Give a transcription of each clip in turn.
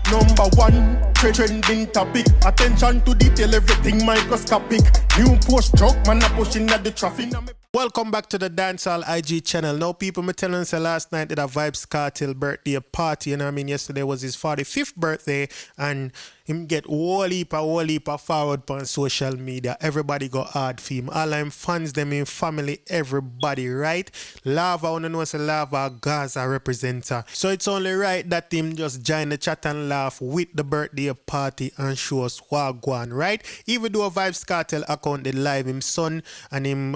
Number one, trending topic. Attention to detail, everything microscopic. New post truck, man a pushing at the traffic. Welcome back to the Dancehall IG channel. Now people, me telling you last night did a Vybz Kartel birthday party. You know what I mean? Yesterday was his 45th birthday and him get whole heap forward on social media. Everybody got hard for him. All him fans, them in family, everybody, right? Lava, wanna know say Lava Gaza representer. So it's only right that him just join the chat and laugh with the birthday party and show us wagwan, right? Even though a Vybz Kartel account did live, him son and him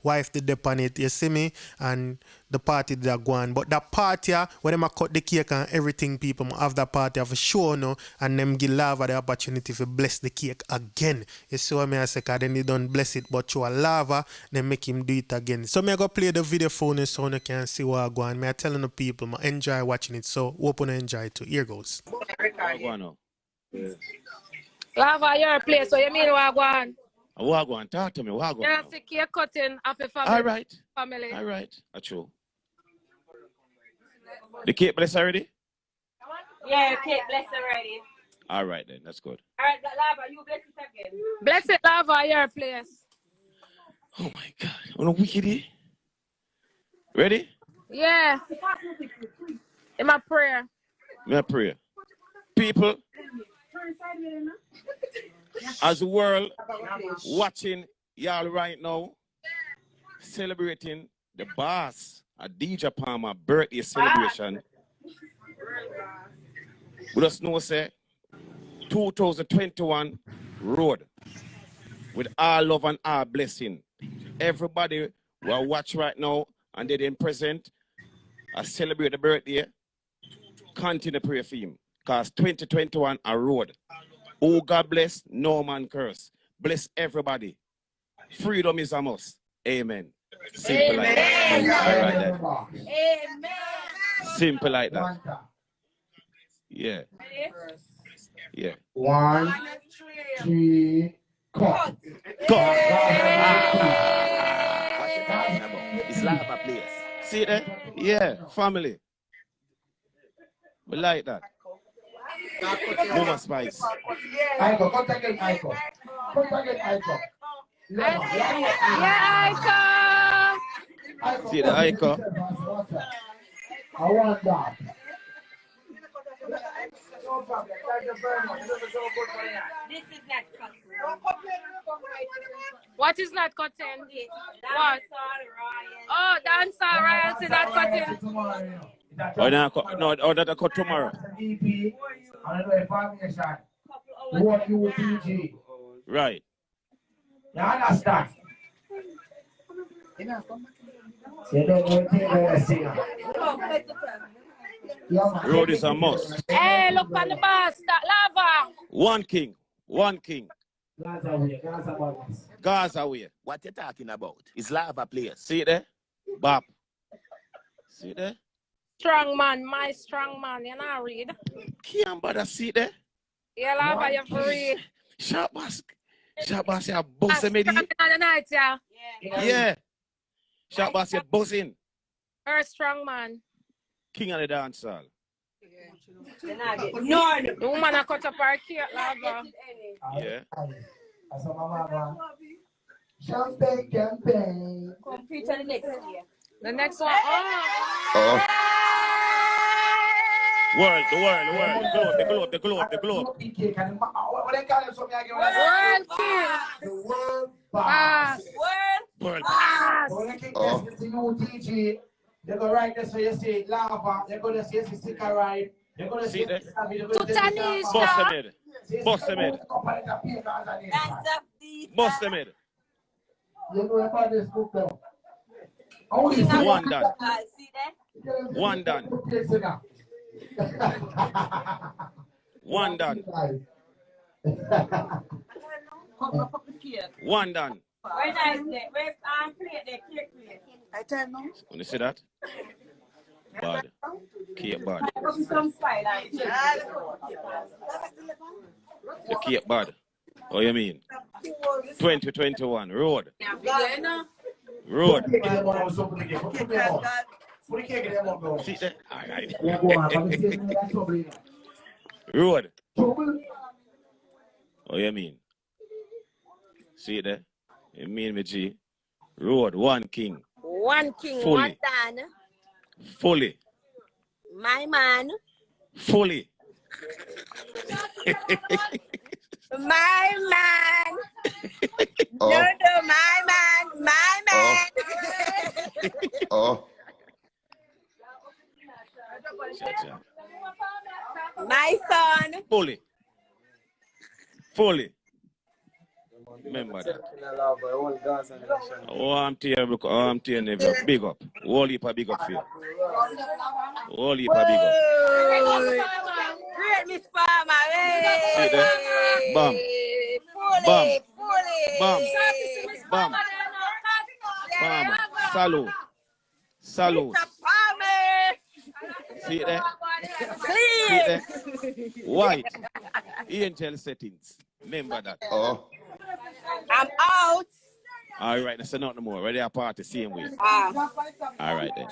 wife did dip on it, you see me? And the party did go on. But that party, when them cut the cake and everything, people have that party of a show no, and them give Lava the opportunity to bless the cake again. You see what I say? Cause then they don't bless it, but through a Lava, then make him do it again. So me I go play the video for you so you can see what I go on. Me I telling the people, I enjoy watching it. So open and enjoy it too. Here goes. Lava, your place. So you mean wagwan? Wagwan, talk to me. Wagwan. Yeah, see cake cutting, happy family. All right. Family. All right. True. The cake blessed already? Yeah, cake blessed already. All right then, that's good. All right, Lava, you bless it again. Bless it, Lava, your place. Oh my God. On a wicked. Ready? Yeah. In my prayer. My prayer. People, as the world watching y'all right now, celebrating the boss, a DJ Palmer birthday celebration. We just know say 2021 road with all love and all blessing. Everybody will watch right now and they didn't present celebrate the birthday. Continue to pray for him. Because 2021 a road. Oh, God bless, no man curse. Bless everybody. Freedom is a must. Amen. Simple like that. All right, Amen. simple like that. Yeah. Yeah. 1, 2, cut. It's Lava place. See that? Yeah, family. We like that. Mama Spice. Aiko, cut again, Aiko. Cut again, Aiko. Yeah, Aiko. See the Aiko? I want that. This is not cut. What is not cutting? What? Oh, dancehall royalty not cutting. Oh, no, that cut tomorrow. DP, another information. What UPG. Right. You understand? You don't want to take a singer. Road is a must. Hey, look on the bus. That Lava. One king. One king. Gaza way, Gaza business. Gaza way. What you talking about? It's Lava place. See it there? Bop. See it there? Strong man, my strong man. You know, read. Can't bother see it there? Yeah, Lava, you for read. Shabas, you bossing me. On the night, yeah. Yeah. Shabas, you bossing. Her strong man. King of the dancehall. No. The woman that cut up her cake, Lava. Yeah. That's what my mama. Champagne campaign. Complete on the next year. The next one. Oh. World, the globe. What they call it something again? World King. The world Pass. World. Pass. When they kick this, it's the UTG. They're going to write this so you see Lava. They're going to say it's sticker right. They're going to See that? Tutanisha. Boss them head. Boss them head. Boss them head. You know about this book though. Only One done. See that? One done. One done. One done. Where nice there? Where's plate there? Cake plate. I tell you. When you see that? Bad. Cake bad. Some style like The cake bad. What you mean? 2021 road. Road. See that? All right. Road. Trouble. Oh, you mean? See it there? You mean me, G? Road, one king. One king, Fully. one Dan. Fully. My man. Fully. My man. Oh. No, my man. My man. Oh. My son. Fully. Fully. Remember that. Oh, I'm telling you, big up. Whole heap of big up for you. Whole heap of big up. Great Miss Farmer. See there? Bam. Fully. Fully. Bam. Bam. Bam. Salute. Salute. Mr. Farmer. See it there? See Clean. it there? White. Angel settings. Remember that. Oh. I'm out. All right, that's not no more. Ready a party, same way. All right then.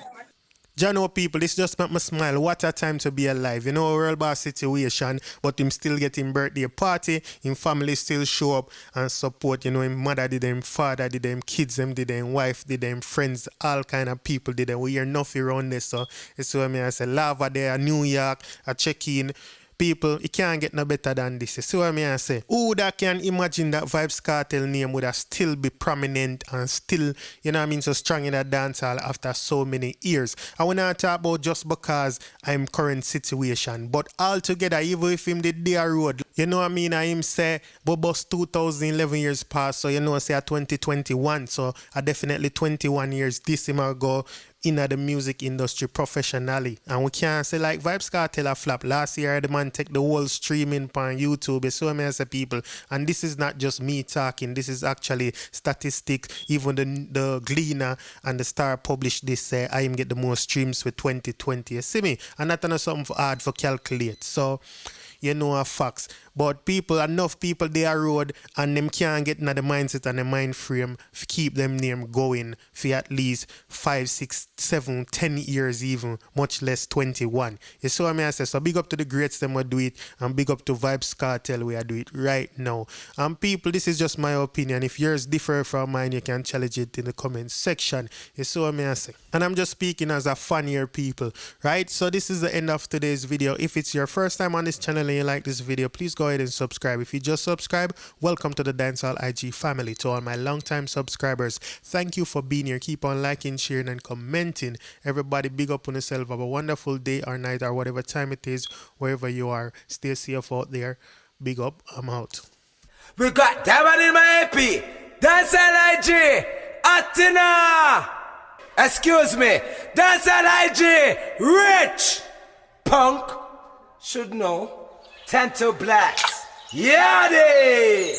Jano people, this just make me smile. What a time to be alive. You know, world boss situation, but him still getting birthday party. Him family still show up and support. You know, him mother did them, father did them, kids them did them, wife did them, friends, all kind of people did them. We hear nothing around this. So it's what I say. Lava there, New York, a check-in. People, it can't get no better than this. You see what I say? Who that can imagine that Vybz Kartel name would have still be prominent and still, you know what I mean, so strong in that dancehall after so many years. I want to talk about just because I'm current situation. But altogether, even if him did their road, you know what I mean, I him say, Bobos 2011 years past, so you know, say 2021, so I definitely 21 years this him ago in the music industry professionally. And we can't say like Vybz Kartel a flop. Last year the man take the whole streaming on YouTube. So many people. And this is not just me talking. This is actually statistic. Even the Gleaner and the Star published this. I am get the most streams for 2020. You see me? And that's not something hard for calculate. So you know a facts. But enough people they are road and them can't get in the mindset and the mind frame to keep them name going for at least 5, 6, 7, 10 years even, much less 21. You see what I say? So big up to the greats them will do it and big up to Vybz Kartel we are do it right now. And people, this is just my opinion. If yours differ from mine, you can challenge it in the comment section. You see what I say? And I'm just speaking as a fan here, people, right? So this is the end of today's video. If it's your first time on this channel and you like this video, please go ahead and subscribe. If you just subscribe, welcome to the Dancehall IG family. To all my longtime subscribers, thank you for being here. Keep on liking, sharing, and commenting. Everybody, big up on yourself. Have a wonderful day or night or whatever time it is, wherever you are. Stay safe out there. Big up. I'm out. We got Diamond in my AP. Dancehall IG. Atina. Excuse me. Dancehall IG. Rich. Punk. Should know. 10 to blacks. Yeah, they.